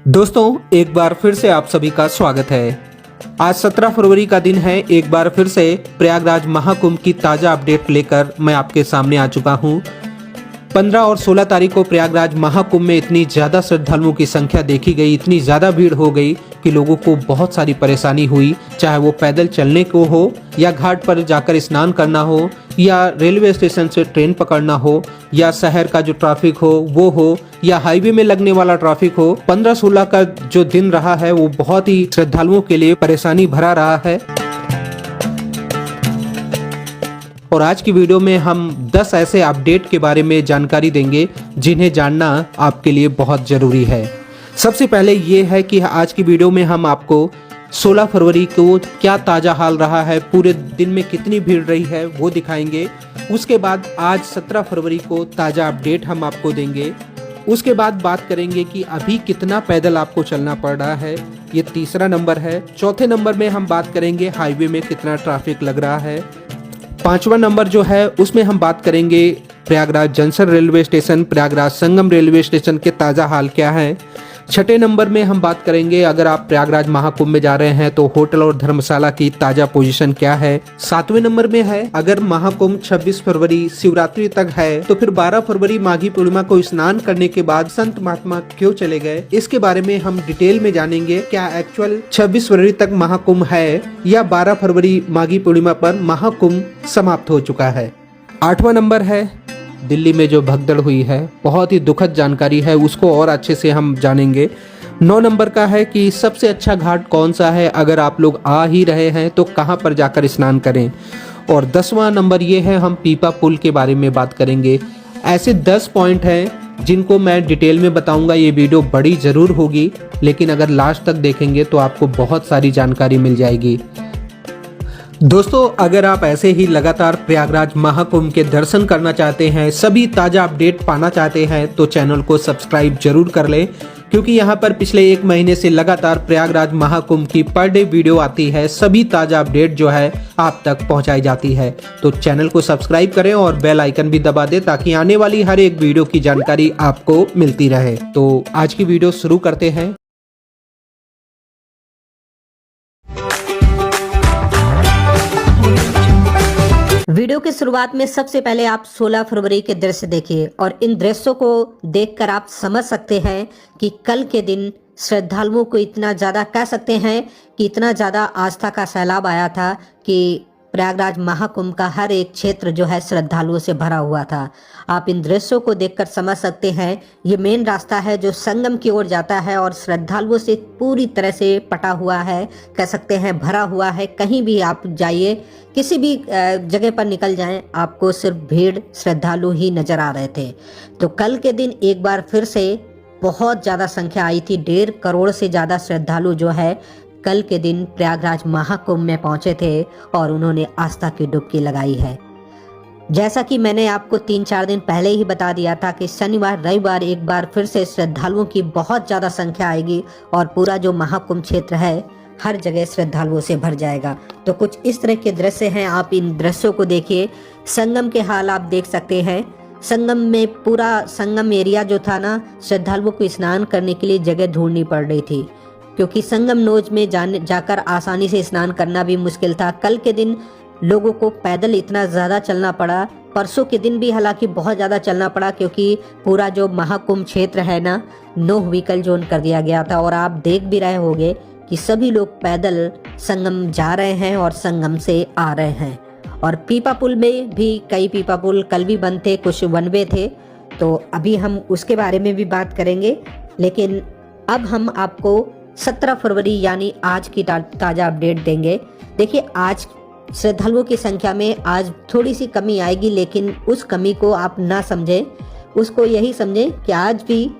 दोस्तों, एक बार फिर से आप सभी का स्वागत है। आज 17 फरवरी का दिन है। एक बार फिर से प्रयागराज महाकुंभ की ताज़ा अपडेट लेकर मैं आपके सामने आ चुका हूँ। 15 और 16 तारीख को प्रयागराज महाकुंभ में इतनी ज़्यादा श्रद्धालुओं की संख्या देखी गई, इतनी ज़्यादा भीड़ हो गई कि लोगों को बहुत सारी परेशानी हुई, चाहे वो पैदल चलने को हो या घाट पर जाकर स्नान करना हो या रेलवे स्टेशन से ट्रेन पकड़ना हो या शहर का जो ट्रैफिक हो वो हो या हाईवे में लगने वाला ट्रैफिक हो। 15-16 का जो दिन रहा है वो बहुत ही श्रद्धालुओं के लिए परेशानी भरा रहा है। और आज की वीडियो में हम 10 ऐसे अपडेट के बारे में जानकारी देंगे जिन्हें जानना आपके लिए बहुत ज़रूरी है। सबसे पहले ये है कि आज की वीडियो में हम आपको 16 फरवरी को क्या ताज़ा हाल रहा है, पूरे दिन में कितनी भीड़ रही है वो दिखाएंगे। उसके बाद आज 17 फरवरी को ताज़ा अपडेट हम आपको देंगे। उसके बाद बात करेंगे कि अभी कितना पैदल आपको चलना पड़ रहा है, ये तीसरा नंबर है। चौथे नंबर में हम बात करेंगे हाईवे में कितना ट्रैफिक लग रहा है। पांचवा नंबर जो है उसमें हम बात करेंगे Prayagraj junction railway station, Prayagraj Sangam railway station के ताज़ा हाल क्या है। छठे नंबर में हम बात करेंगे अगर आप प्रयागराज महाकुंभ में जा रहे हैं तो होटल और धर्मशाला की ताज़ा पोजीशन क्या है। सातवें नंबर में है अगर महाकुंभ 26 फरवरी शिवरात्रि तक है तो फिर 12 फरवरी माघी पूर्णिमा को स्नान करने के बाद संत महात्मा क्यों चले गए, इसके बारे में हम डिटेल में जानेंगे। क्या एक्चुअल 26 फरवरी तक महाकुंभ है या 12 फरवरी माघी पूर्णिमा पर महाकुंभ समाप्त हो चुका है। आठवां नंबर है दिल्ली में जो भगदड़ हुई है, बहुत ही दुखद जानकारी है, उसको और अच्छे से हम जानेंगे। 9 नंबर का है कि सबसे अच्छा घाट कौन सा है, अगर आप लोग आ ही रहे हैं तो कहां पर जाकर स्नान करें। और 10वां नंबर ये है हम पीपा पुल के बारे में बात करेंगे। ऐसे 10 पॉइंट हैं जिनको मैं डिटेल में बताऊंगा। ये वीडियो बड़ी ज़रूर होगी लेकिन अगर लास्ट तक देखेंगे तो आपको बहुत सारी जानकारी मिल जाएगी। दोस्तों, अगर आप ऐसे ही लगातार प्रयागराज महाकुंभ के दर्शन करना चाहते हैं, सभी ताज़ा अपडेट पाना चाहते हैं तो चैनल को सब्सक्राइब जरूर कर लें, क्योंकि यहाँ पर पिछले 1 महीने से लगातार प्रयागराज महाकुंभ की पर डे वीडियो आती है। सभी ताज़ा अपडेट जो है आप तक पहुँचाई जाती है। तो चैनल को सब्सक्राइब करें और बेल आइकन भी दबा दें ताकि आने वाली हर एक वीडियो की जानकारी आपको मिलती रहे। तो आज की वीडियो शुरू करते हैं। वीडियो की शुरुआत में सबसे पहले आप 16 फरवरी के दृश्य देखिए और इन दृश्यों को देखकर आप समझ सकते हैं कि कल के दिन श्रद्धालुओं को इतना ज़्यादा कह सकते हैं कि इतना ज़्यादा आस्था का सैलाब आया था कि प्रयागराज महाकुंभ का हर एक क्षेत्र जो है श्रद्धालुओं से भरा हुआ था। आप इन दृश्यों को देखकर समझ सकते हैं ये मेन रास्ता है जो संगम की ओर जाता है और श्रद्धालुओं से पूरी तरह से पटा हुआ है, कह सकते हैं भरा हुआ है। कहीं भी आप जाइए, किसी भी जगह पर निकल जाएं, आपको सिर्फ भीड़ श्रद्धालु ही नजर आ रहे थे। तो कल के दिन एक बार फिर से बहुत ज़्यादा संख्या आई थी। 1.5 करोड़ से ज़्यादा श्रद्धालु जो है कल के दिन प्रयागराज महाकुंभ में पहुंचे थे और उन्होंने आस्था की डुबकी लगाई है। जैसा कि मैंने आपको 3-4 दिन पहले ही बता दिया था कि शनिवार रविवार एक बार फिर से श्रद्धालुओं की बहुत ज़्यादा संख्या आएगी और पूरा जो महाकुंभ क्षेत्र है हर जगह श्रद्धालुओं से भर जाएगा। तो कुछ इस तरह के दृश्य हैं, आप इन दृश्यों को देखिए। संगम के हाल आप देख सकते हैं। संगम में पूरा संगम एरिया जो था ना, श्रद्धालुओं को स्नान करने के लिए जगह ढूंढनी पड़ रही थी क्योंकि संगम नोज में जाकर आसानी से स्नान करना भी मुश्किल था। कल के दिन लोगों को पैदल इतना ज़्यादा चलना पड़ा। परसों के दिन भी हालांकि बहुत ज़्यादा चलना पड़ा क्योंकि पूरा जो महाकुंभ क्षेत्र है ना, नो व्हीकल जोन कर दिया गया था। और आप देख भी रहे होंगे कि सभी लोग पैदल संगम जा रहे हैं और संगम से आ रहे हैं। और पीपा पुल में भी कई पीपा पुल कल भी बंद थे, कुछ वन वे थे, तो अभी हम उसके बारे में भी बात करेंगे। लेकिन अब हम आपको 17 फरवरी यानी आज की ताज़ा अपडेट देंगे। देखिए, आज श्रद्धालुओं की संख्या में आज थोड़ी सी कमी आएगी, लेकिन उस कमी को आप ना समझें, उसको यही समझें कि आज भी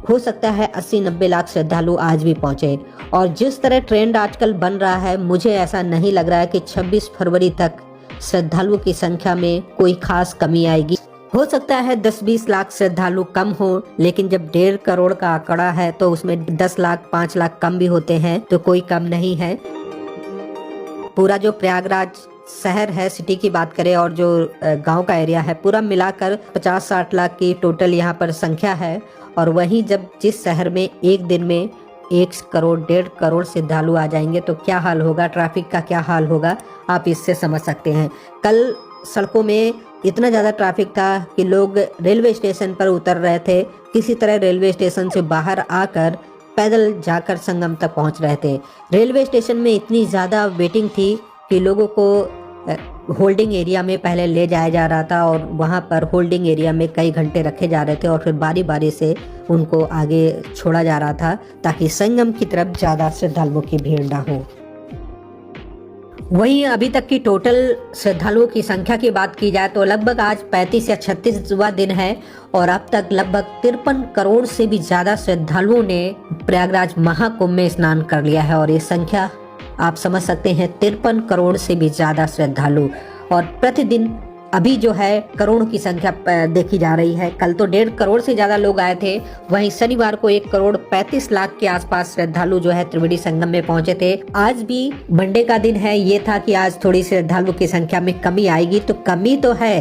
हो सकता है 80-90 लाख श्रद्धालु आज भी पहुंचे। और जिस तरह ट्रेंड आजकल बन रहा है, मुझे ऐसा नहीं लग रहा है कि 26 फरवरी तक श्रद्धालुओं की संख्या में कोई खास कमी आएगी। हो सकता है 10-20 लाख श्रद्धालु कम हो, लेकिन जब 1.5 करोड़ का आंकड़ा है तो उसमें 10 लाख 5 लाख कम भी होते हैं, तो कोई कम नहीं है। पूरा जो प्रयागराज शहर है, सिटी की बात करें और जो गांव का एरिया है, पूरा मिलाकर 50-60 लाख की टोटल यहाँ पर संख्या है। और वहीं जब जिस शहर में एक दिन में 1 करोड़ 1.5 करोड़ श्रद्धालु आ जाएंगे तो क्या हाल होगा, ट्रैफिक का क्या हाल होगा, आप इससे समझ सकते हैं। कल सड़कों में इतना ज़्यादा ट्रैफिक था कि लोग रेलवे स्टेशन पर उतर रहे थे, किसी तरह रेलवे स्टेशन से बाहर आकर पैदल जाकर संगम तक पहुंच रहे थे। रेलवे स्टेशन में इतनी ज़्यादा वेटिंग थी कि लोगों को होल्डिंग एरिया में पहले ले जाया जा रहा था और वहां पर होल्डिंग एरिया में कई घंटे रखे जा रहे थे और फिर बारी बारी से उनको आगे छोड़ा जा रहा था ताकि संगम की तरफ ज़्यादा श्रद्धालुओं की भीड़ ना हो। वहीं अभी तक की टोटल श्रद्धालुओं की संख्या की बात की जाए तो लगभग आज 35 या 36वां दिन है और अब तक लगभग 53 करोड़ से भी ज़्यादा श्रद्धालुओं ने प्रयागराज महाकुंभ में स्नान कर लिया है और ये संख्या आप समझ सकते हैं 53 करोड़ से भी ज़्यादा श्रद्धालु। और प्रतिदिन अभी जो है करोड़ों की संख्या देखी जा रही है। कल तो 1.5 करोड़ से ज़्यादा लोग आए थे, वहीं शनिवार को 1 करोड़ 35 लाख के आसपास श्रद्धालु जो है त्रिवेणी संगम में पहुंचे थे। आज भी मंडे का दिन है, ये था कि आज थोड़ी श्रद्धालु की संख्या में कमी आएगी, तो कमी तो है।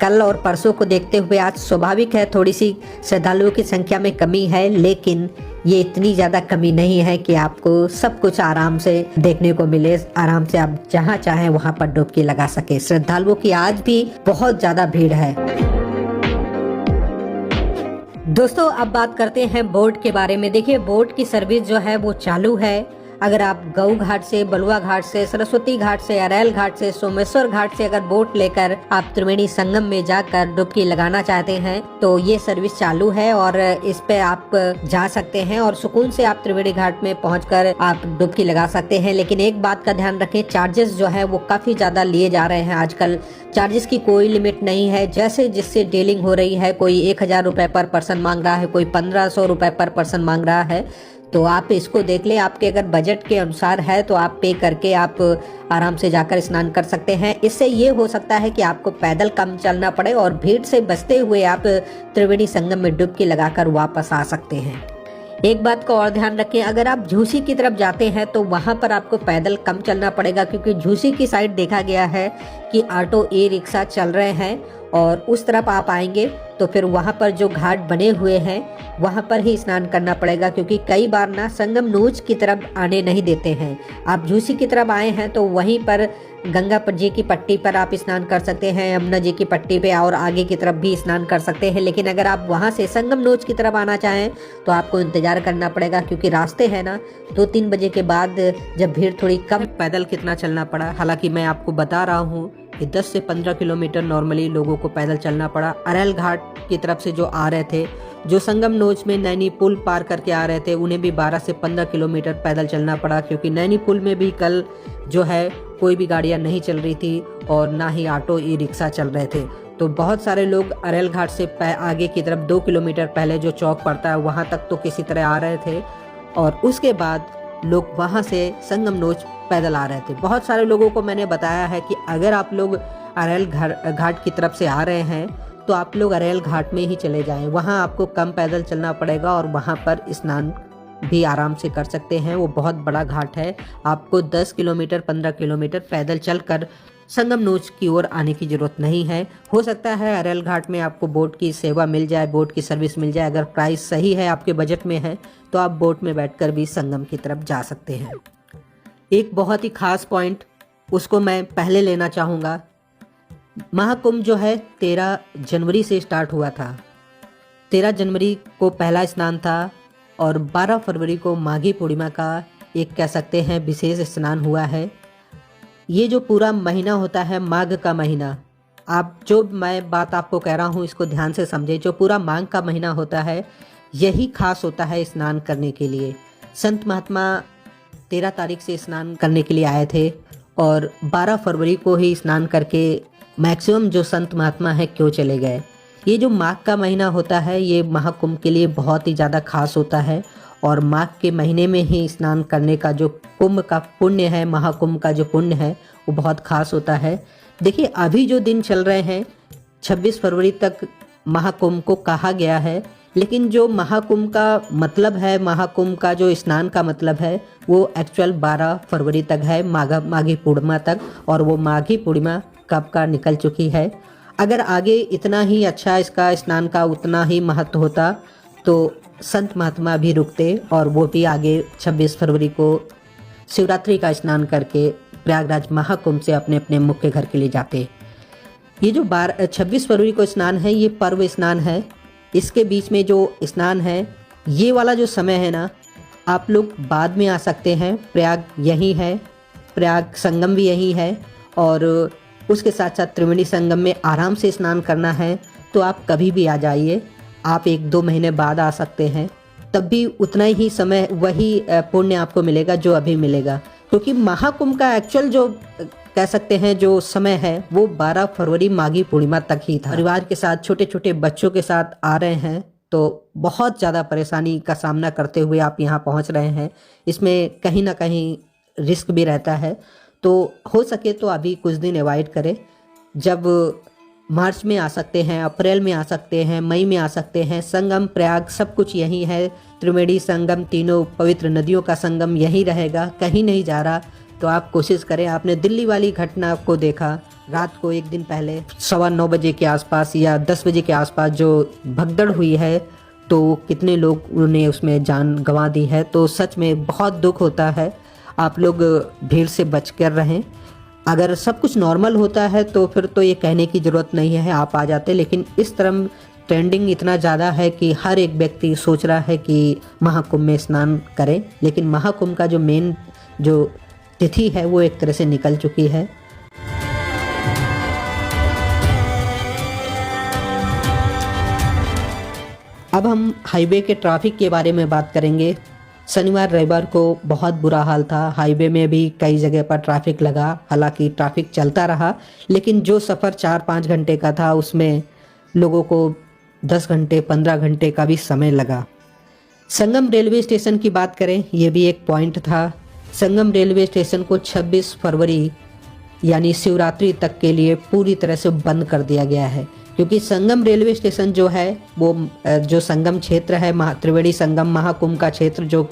कल और परसों को देखते हुए आज स्वाभाविक है थोड़ी सी श्रद्धालुओं की संख्या में कमी है, लेकिन ये इतनी ज़्यादा कमी नहीं है कि आपको सब कुछ आराम से देखने को मिले, आराम से आप जहाँ चाहें वहाँ पर डुबकी लगा सके। श्रद्धालुओं की आज भी बहुत ज़्यादा भीड़ है। दोस्तों अब बात करते हैं बोट के बारे में। देखिए बोट की सर्विस जो है वो चालू है। अगर आप गऊ घाट से, बलुआ घाट से, सरस्वती घाट से, अरैल घाट से, सोमेश्वर घाट से अगर बोट लेकर आप त्रिवेणी संगम में जाकर डुबकी लगाना चाहते हैं तो ये सर्विस चालू है और इस पे आप जा सकते हैं और सुकून से आप त्रिवेणी घाट में पहुंचकर आप डुबकी लगा सकते हैं। लेकिन एक बात का ध्यान रखें, चार्जेस जो है वो काफी ज्यादा लिए जा रहे हैं। आजकल चार्जेस की कोई लिमिट नहीं है, जैसे जिससे डीलिंग हो रही है। कोई 1000 रुपए पर पर्सन मांग रहा है, कोई 1500 रुपए पर पर्सन मांग रहा है। तो आप इसको देख लें, आपके अगर बजट के अनुसार है तो आप पे करके आप आराम से जाकर स्नान कर सकते हैं। इससे ये हो सकता है कि आपको पैदल कम चलना पड़े और भीड़ से बचते हुए आप त्रिवेणी संगम में डुबकी लगाकर वापस आ सकते हैं। एक बात का और ध्यान रखें, अगर आप झूसी की तरफ जाते हैं तो वहां पर आपको पैदल कम चलना पड़ेगा, क्योंकि झूसी की साइड देखा गया है कि ऑटो ई रिक्शा चल रहे हैं और उस तरफ आप आएंगे तो फिर वहाँ पर जो घाट बने हुए हैं वहाँ पर ही स्नान करना पड़ेगा, क्योंकि कई बार ना संगम नूच की तरफ आने नहीं देते हैं। आप झूसी की तरफ आए हैं तो वहीं पर गंगा जी की पट्टी पर आप स्नान कर सकते हैं, यमुना जी की पट्टी पे और आगे की तरफ भी स्नान कर सकते हैं। लेकिन अगर आप वहाँ से संगम नूच की तरफ आना चाहें तो आपको इंतजार करना पड़ेगा, क्योंकि रास्ते हैं ना 2-3 बजे के बाद जब भीड़ थोड़ी कम। पैदल कितना चलना पड़ा, हालांकि मैं आपको बता रहा हूँ कि 10 से 15 किलोमीटर नॉर्मली लोगों को पैदल चलना पड़ा। अरैल घाट की तरफ से जो आ रहे थे, जो संगम नोच में नैनी पुल पार करके आ रहे थे, उन्हें भी 12 से 15 किलोमीटर पैदल चलना पड़ा, क्योंकि नैनी पुल में भी कल जो है कोई भी गाड़ियां नहीं चल रही थी और ना ही ऑटो ई रिक्शा चल रहे थे। तो बहुत सारे लोग अरैल घाट से आगे की तरफ 2 किलोमीटर पहले जो चौक पड़ता है वहाँ तक तो किसी तरह आ रहे थे और उसके बाद लोग वहाँ से संगम नोच पैदल आ रहे थे। बहुत सारे लोगों को मैंने बताया है कि अगर आप लोग अरैल घाट की तरफ से आ रहे हैं तो आप लोग अरैल घाट में ही चले जाएं, वहाँ आपको कम पैदल चलना पड़ेगा और वहाँ पर स्नान भी आराम से कर सकते हैं। वो बहुत बड़ा घाट है, आपको 10 किलोमीटर 15 किलोमीटर पैदल चलकर संगम नोच की ओर आने की ज़रूरत नहीं है। हो सकता है अरैल घाट में आपको बोट की सेवा मिल जाए, बोट की सर्विस मिल जाए। अगर प्राइस सही है, आपके बजट में है, तो आप बोट में बैठकर भी संगम की तरफ जा सकते हैं। एक बहुत ही खास पॉइंट उसको मैं पहले लेना चाहूँगा। महाकुंभ जो है 13 जनवरी से स्टार्ट हुआ था। 13 जनवरी को पहला स्नान था और 12 फरवरी को माघी पूर्णिमा का एक कह सकते हैं विशेष स्नान हुआ है। ये जो पूरा महीना होता है माघ का महीना, आप जो मैं बात आपको कह रहा हूँ इसको ध्यान से समझे। जो पूरा माघ का महीना होता है यही खास होता है स्नान करने के लिए। संत महात्मा 13 तारीख से स्नान करने के लिए आए थे और 12 फरवरी को ही स्नान करके मैक्सिमम जो संत महात्मा है क्यों चले गए। ये जो माघ का महीना होता है ये महाकुंभ के लिए बहुत ही ज़्यादा खास होता है और माघ के महीने में ही स्नान करने का जो कुंभ का पुण्य है, महाकुंभ का जो पुण्य है वो बहुत खास होता है। देखिए अभी जो दिन चल रहे हैं 26 फरवरी तक महाकुंभ को कहा गया है, लेकिन जो महाकुंभ का मतलब है, महाकुंभ का जो स्नान का मतलब है वो एक्चुअल 12 फरवरी तक है, माघी पूर्णिमा तक। और वो माघी पूर्णिमा कब का निकल चुकी है। अगर आगे इतना ही अच्छा इसका स्नान का उतना ही महत्व होता तो संत महात्मा भी रुकते और वो भी आगे 26 फरवरी को शिवरात्रि का स्नान करके प्रयागराज महाकुंभ से अपने अपने मुख्य घर के लिए जाते। ये जो 26 फरवरी को स्नान है, ये पर्व स्नान है। इसके बीच में जो स्नान है, ये वाला जो समय है ना, आप लोग बाद में आ सकते हैं। प्रयाग यही है, प्रयाग संगम भी यही है और उसके साथ साथ त्रिवेणी संगम में आराम से स्नान करना है तो आप कभी भी आ जाइए। आप 1-2 महीने बाद आ सकते हैं, तब भी उतना ही समय वही पुण्य आपको मिलेगा जो अभी मिलेगा, क्योंकि महाकुंभ का एक्चुअल जो कह सकते हैं जो समय है वो 12 फरवरी माघी पूर्णिमा तक ही था। परिवार के साथ छोटे छोटे बच्चों के साथ आ रहे हैं तो बहुत ज़्यादा परेशानी का सामना करते हुए आप यहाँ पहुँच रहे हैं। इसमें कहीं ना कहीं रिस्क भी रहता है, तो हो सके तो अभी कुछ दिन अवॉइड करें। जब मार्च में आ सकते हैं, अप्रैल में आ सकते हैं, मई में आ सकते हैं। संगम प्रयाग सब कुछ यही है, त्रिवेणी संगम, तीनों पवित्र नदियों का संगम यही रहेगा, कहीं नहीं जा रहा। तो आप कोशिश करें। आपने दिल्ली वाली घटना को देखा, रात को एक दिन पहले 9:15 बजे के आसपास या 10 बजे के आसपास जो भगदड़ हुई है, तो कितने लोग ने उसमें जान गंवा दी है। तो सच में बहुत दुख होता है। आप लोग भीड़ से बच कर रहें। अगर सब कुछ नॉर्मल होता है तो फिर तो ये कहने की ज़रूरत नहीं है, आप आ जाते। लेकिन इस तरह ट्रेंडिंग इतना ज़्यादा है कि हर एक व्यक्ति सोच रहा है कि महाकुंभ में स्नान करें, लेकिन महाकुंभ का जो मेन जो तिथि है वो एक तरह से निकल चुकी है। अब हम हाईवे के ट्रैफिक के बारे में बात करेंगे। शनिवार रविवार को बहुत बुरा हाल था। हाईवे में भी कई जगह पर ट्रैफिक लगा। हालांकि ट्रैफिक चलता रहा, लेकिन जो सफ़र 4-5 घंटे का था उसमें लोगों को 10 घंटे 15 घंटे का भी समय लगा। संगम रेलवे स्टेशन की बात करें, ये भी एक पॉइंट था। संगम रेलवे स्टेशन को 26 फरवरी यानी शिवरात्रि तक के लिए पूरी तरह से बंद कर दिया गया है, क्योंकि संगम रेलवे स्टेशन जो है वो जो संगम क्षेत्र है, त्रिवेणी संगम महाकुंभ का क्षेत्र जो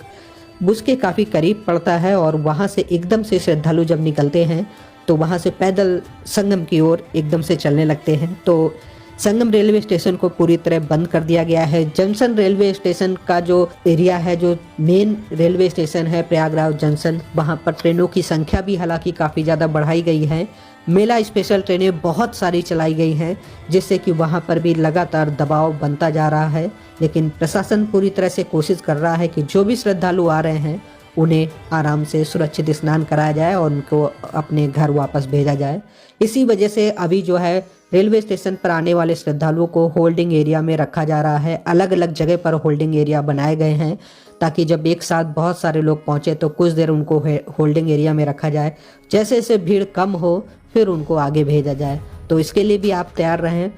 उसके काफ़ी करीब पड़ता है और वहाँ से एकदम से श्रद्धालु जब निकलते हैं तो वहाँ से पैदल संगम की ओर एकदम से चलने लगते हैं। तो संगम रेलवे स्टेशन को पूरी तरह बंद कर दिया गया है। जंक्शन रेलवे स्टेशन का जो एरिया है, जो मेन रेलवे स्टेशन है प्रयागराज जंक्शन, वहाँ पर ट्रेनों की संख्या भी हालांकि काफ़ी ज़्यादा बढ़ाई गई है। मेला स्पेशल ट्रेनें बहुत सारी चलाई गई हैं, जिससे कि वहाँ पर भी लगातार दबाव बनता जा रहा है। लेकिन प्रशासन पूरी तरह से कोशिश कर रहा है कि जो भी श्रद्धालु आ रहे हैं उन्हें आराम से सुरक्षित स्नान कराया जाए और उनको अपने घर वापस भेजा जाए। इसी वजह से अभी जो है रेलवे स्टेशन पर आने वाले श्रद्धालुओं को होल्डिंग एरिया में रखा जा रहा है। अलग अलग जगह पर होल्डिंग एरिया बनाए गए हैं ताकि जब एक साथ बहुत सारे लोग पहुंचे तो कुछ देर उनको होल्डिंग एरिया में रखा जाए। जैसे जैसे भीड़ कम हो फिर उनको आगे भेजा जाए। तो इसके लिए भी आप तैयार रहें।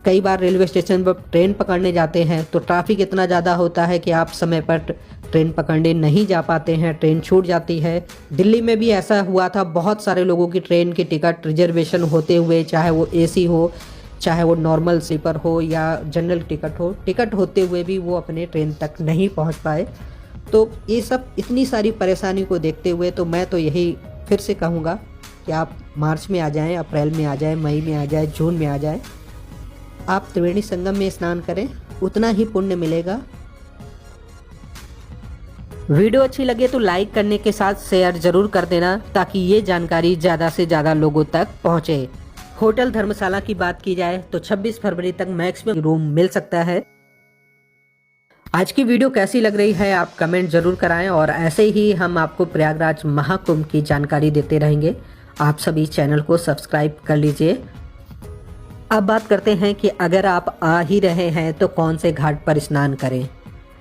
कई बार रेलवे स्टेशन पर ट्रेन पकड़ने जाते हैं तो ट्रैफिक इतना ज़्यादा होता है कि आप समय पर ट्रेन पकड़ने नहीं जा पाते हैं, ट्रेन छूट जाती है। दिल्ली में भी ऐसा हुआ था, बहुत सारे लोगों की ट्रेन की टिकट रिजर्वेशन होते हुए, चाहे वो एसी हो, चाहे वो नॉर्मल स्लीपर हो या जनरल टिकट हो, टिकट होते हुए भी वो अपने ट्रेन तक नहीं पहुंच पाए। तो ये सब इतनी सारी परेशानी को देखते हुए तो मैं तो यही फिर से कहूँगा कि आप मार्च में आ जाएं, अप्रैल में आ जाएं, मई में आ जाएं, जून में आ जाएं। आप त्रिवेणी संगम में स्नान करें, उतना ही पुण्य मिलेगा। वीडियो अच्छी लगे तो लाइक करने के साथ शेयर जरूर कर देना ताकि ये जानकारी ज़्यादा से ज़्यादा लोगों तक पहुँचे। होटल धर्मशाला की बात की जाए तो 26 फरवरी तक मैक्सिमम रूम मिल सकता है। आज की वीडियो कैसी लग रही है आप कमेंट जरूर कराएं और ऐसे ही हम आपको प्रयागराज महाकुंभ की जानकारी देते रहेंगे। आप सभी चैनल को सब्सक्राइब कर लीजिए। अब बात करते हैं कि अगर आप आ ही रहे हैं तो कौन से घाट पर स्नान करें।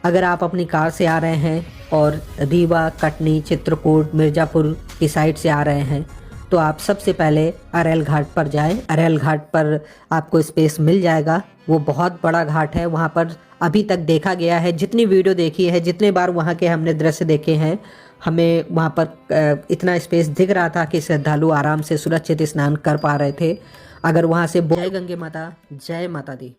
अगर आप अपनी कार से आ रहे हैं और रीवा, कटनी, चित्रकूट, मिर्ज़ापुर की साइड से आ रहे हैं तो आप सबसे पहले अरेल घाट पर जाएं। अरेल घाट पर आपको स्पेस मिल जाएगा। वो बहुत बड़ा घाट है। वहाँ पर अभी तक देखा गया है, जितनी वीडियो देखी है, जितने बार वहाँ के हमने दृश्य देखे हैं, हमें वहाँ पर इतना स्पेस दिख रहा था कि श्रद्धालु आराम से सुरक्षित स्नान कर पा रहे थे। अगर वहाँ से जय गंगे माता, जय माता दी।